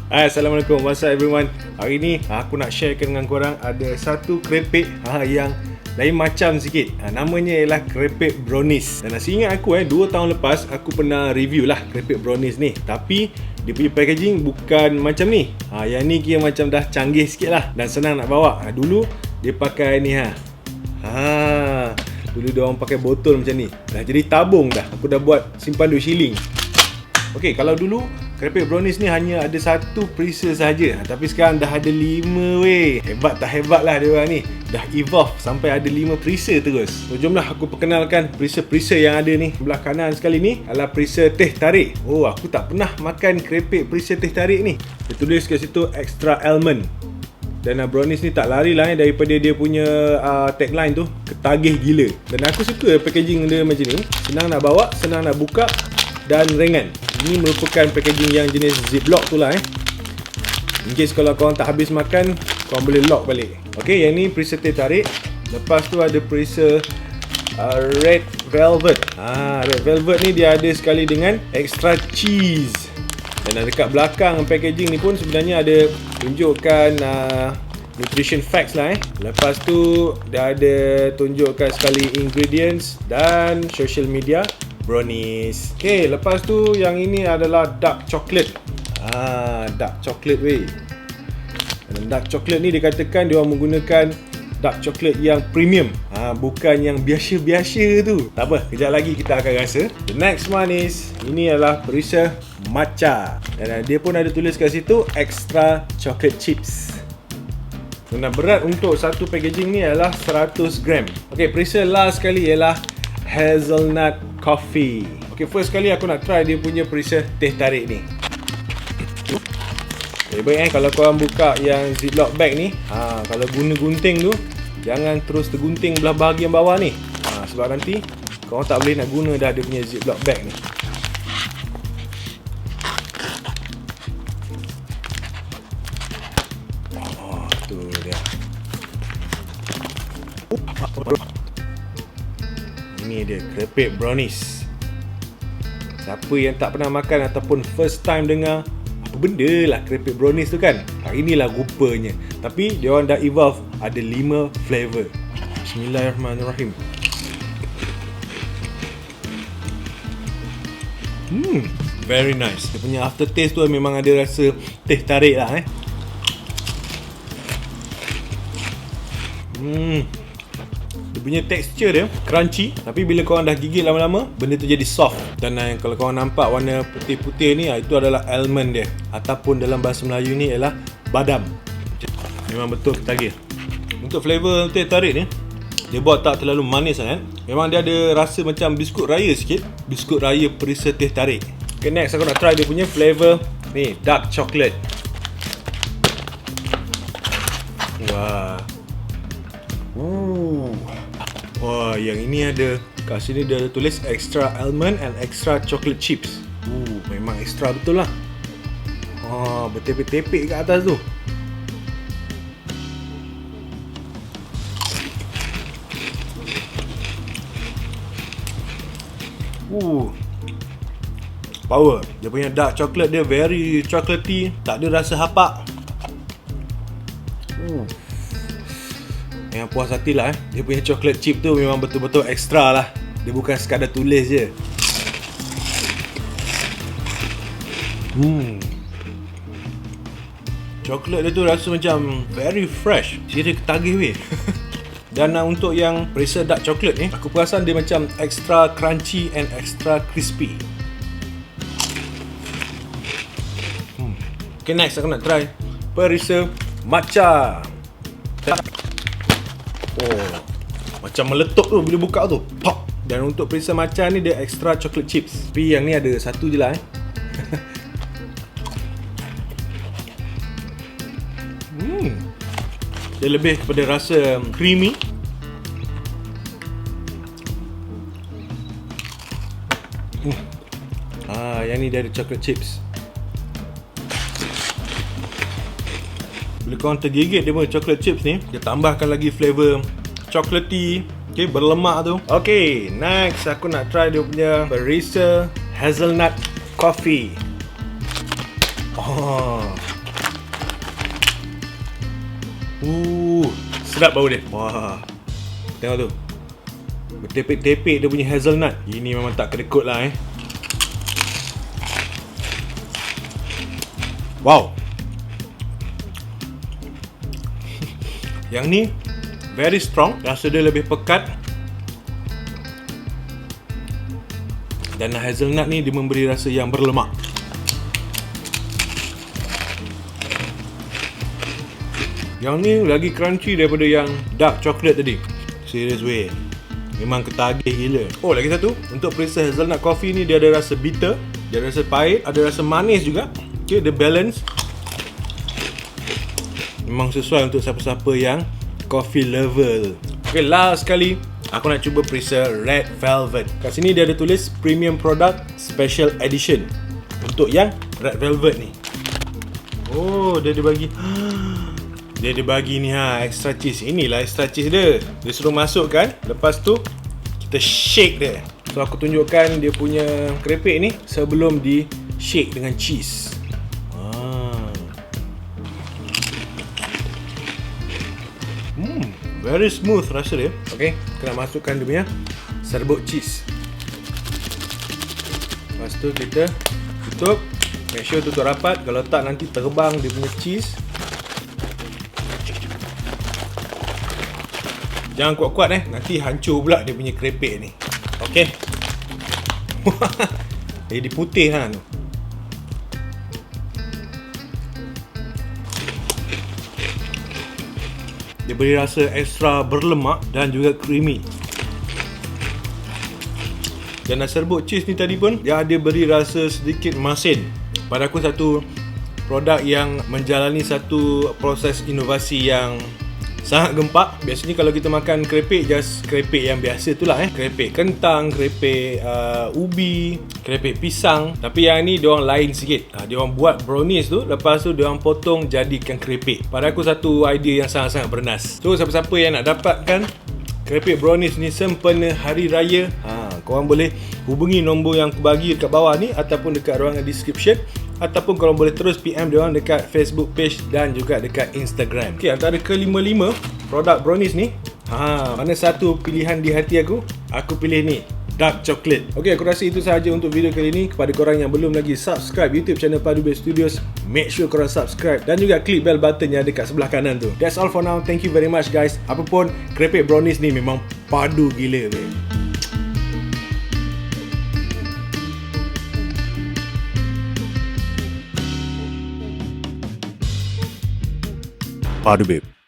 Assalamualaikum, what's up everyone. Hari ni aku nak sharekan dengan korang ada satu kerepek yang lain macam sikit. Namanya ialah kerepek brownies. Dan nasi ingat aku 2 tahun lepas aku pernah review lah kerepek brownies ni. Tapi dia punya packaging bukan macam ni. Yang ni kira macam dah canggih sikit lah dan senang nak bawa. Dulu dia pakai ni dulu dia orang pakai botol macam ni. Dah jadi tabung dah. Aku dah buat simpan 2 shilling. Okey, kalau dulu kerepek brownies ni hanya ada satu preset saja, tapi sekarang dah ada 5 weh. Hebat tak hebat lah dia orang ni. Dah evolve sampai ada 5 preset terus. So jomlah aku perkenalkan preset-preset yang ada ni. Sebelah kanan sekali ni adalah preset teh tarik. Oh, aku tak pernah makan kerepek preset teh tarik ni. Dia tulis kat situ extra almond. Dan brownies ni tak lari lah daripada dia punya tagline tu, ketagih gila. Dan aku suka packaging dia macam ni. Senang nak bawa, senang nak buka dan ringan. Ini merupakan packaging yang jenis ziplock tu lah in case kalau korang tak habis makan, korang boleh lock balik. Ok, yang ni preset teh tarik. Lepas tu ada preset red velvet. Red velvet ni dia ada sekali dengan extra cheese. Dan dekat belakang packaging ni pun sebenarnya ada tunjukkan nutrition facts lah Lepas tu dia ada tunjukkan sekali ingredients dan social media brownies. Okay, lepas tu yang ini adalah dark chocolate. Dark chocolate weh. Dan dark chocolate ni dikatakan dia orang menggunakan dark chocolate yang premium. Bukan yang biasa-biasa tu. Tak apa, kejap lagi kita akan rasa. The next one is, ini adalah perisa matcha. Dan dia pun ada tulis kat situ extra chocolate chips. Dan berat untuk satu packaging ni adalah 100 gram. Okay, perisa last sekali ialah hazelnut coffee. Okay, first sekali aku nak try dia punya perisa teh tarik ni. Baik kalau korang buka yang ziplock bag ni, kalau guna gunting tu jangan terus tergunting belah bahagian bawah ni. Sebab nanti korang tak boleh nak guna dah dia punya ziplock bag ni. Tu dia. Ini dia kerepek brownies. Siapa yang tak pernah makan ataupun first time dengar, apa benda lah kerepek brownies tu kan? Inilah rupanya. Tapi dia orang dah evolve, ada 5 flavor. Bismillahirrahmanirrahim. Very nice. Dia punya aftertaste tu memang ada rasa teh tarik lah Dia punya texture dia crunchy, tapi bila korang dah gigit lama-lama, benda tu jadi soft. Dan kalau korang nampak warna putih-putih ni, itu adalah almond dia, ataupun dalam bahasa Melayu ni ialah badam. Memang betul ketagih. Untuk flavor teh tarik ni, dia buat tak terlalu manis sangat. Memang dia ada rasa macam biskut raya sikit. Biskut raya perisa teh tarik. Okay, next aku nak try dia punya flavor ni, dark chocolate. Wah, yang ini ada kat sini dia ada tulis extra almond and extra chocolate chips. Memang extra betul lah. Bertepek-tepek kat atas tu. Power. Dia punya dark chocolate dia very chocolatey, tak ada rasa hapak. Yang puas hati lah Dia punya chocolate chip tu memang betul-betul extra lah. Dia bukan sekadar tulis je. Coklat dia tu rasa macam very fresh. Dia ketagih weh. Dan untuk yang perisa dark chocolate ni, aku perasan dia macam extra crunchy and extra crispy. Okay, next aku nak try perisa matcha. Macam meletup tu bila buka tu. Pop. Dan untuk perisa matcha ni dia extra chocolate chips. Tapi yang ni ada satu je lah Dia lebih kepada rasa creamy. Yang ni dia ada chocolate chips. Bila korang tergigit dia punya chocolate chips ni, dia tambahkan lagi flavor chocolatey, okay, berlemak tu. Okay, next aku nak try dia punya perisa hazelnut coffee. Sedap bau dia. Wah, tengok tu, bertepek-tepek dia punya hazelnut. Ini memang tak kedekut lah Wow. Yang ni very strong, rasa dia lebih pekat. Dan hazelnut ni dia memberi rasa yang berlemak. Yang ni lagi crunchy daripada yang dark chocolate tadi. Serious way, memang ketagih gila. Oh, lagi satu, untuk perisa hazelnut coffee ni dia ada rasa bitter, dia ada rasa pahit, ada rasa manis juga. Okay, dia balance. Memang sesuai untuk siapa-siapa yang coffee lover. Okay, last sekali aku nak cuba perisa red velvet. Kat sini dia ada tulis premium product special edition untuk yang red velvet ni. Oh, dia bagi dia bagi ni extra cheese. Inilah extra cheese dia. Dia suruh masukkan, lepas tu kita shake dia. So aku tunjukkan dia punya kerepek ni sebelum di shake dengan cheese. Very smooth rasa dia. Okay, kita nak masukkan dia punya serbuk cheese. Lepas tu kita tutup. Make sure tutup rapat. Kalau tak nanti terbang dia punya cheese. Jangan kuat-kuat nanti hancur pula dia punya kerepek ni. Okay. Jadi putih tu. Dia beri rasa ekstra berlemak dan juga creamy. Dan serbuk cheese ni tadi pun dia ada beri rasa sedikit masin. Pada aku satu produk yang menjalani satu proses inovasi yang sangat gempak. Biasanya kalau kita makan kerepek, just kerepek yang biasa tu lah kerepek kentang, kerepek ubi, kerepek pisang. Tapi yang ni diorang lain sikit. Diorang buat brownies tu, lepas tu diorang potong jadikan kerepek. Pada aku satu idea yang sangat-sangat bernas. So siapa-siapa yang nak dapatkan kerepek brownies ni sempena hari raya, korang boleh hubungi nombor yang aku bagi dekat bawah ni, ataupun dekat ruangan description, ataupun korang boleh terus PM diorang dekat Facebook page dan juga dekat Instagram. Okay, antara ke-5 produk brownies ni, mana satu pilihan di hati aku pilih ni, dark chocolate. Okay, aku rasa itu sahaja untuk video kali ni. Kepada korang yang belum lagi subscribe YouTube channel Padu Babe Studios, make sure korang subscribe dan juga klik bell button yang dekat sebelah kanan tu. That's all for now. Thank you very much guys. Apapun, kerepek brownies ni memang padu gila babe. Padu Babe.